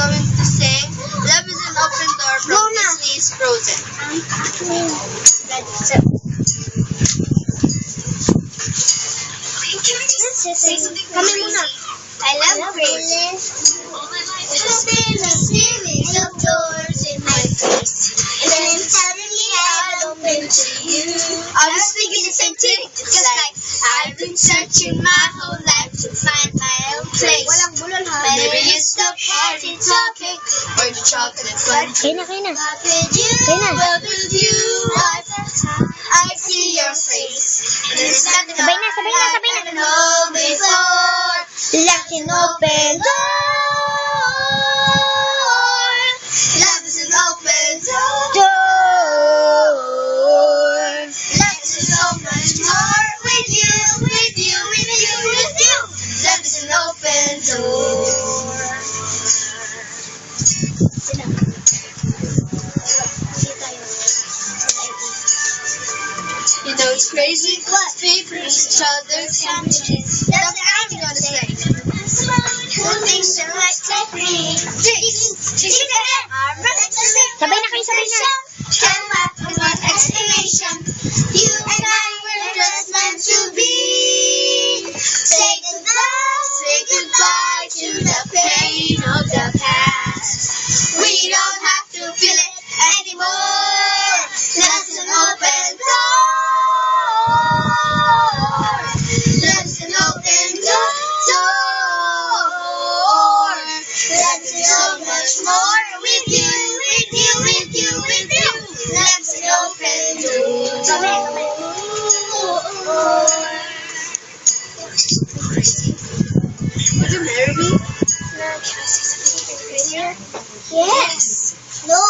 going to sing Love is an Open Door from Disney's Frozen. Kami muna. I love Grace. There's been a series of doors in my face, and then suddenly I open to you. I was thinking the same thing, just like I've been searching my whole life to find my own place. Maybe it's the party talking or the chocolate fun. Kaya na. But with you, well, with you, I see your face. And it's something Sabay na. I never know before. Like an open door. Love is an open door. Love is so much more with you, with you, with you, with you. Love is an open door. You know it's crazy, but we bring each other's sandwiches. That's what I'm gonna say. Who thinks you like me? Sabay na kayo, sabay na. And laugh with one exclamation. You and I were just meant to be. Say goodbye to the pain of the past. We don't have to feel it anymore. That's an open door. That's an open door. That's so much more with you, with you, with you, with you. That's an open door. Would you marry me? Can I say something crazier? Yes. No.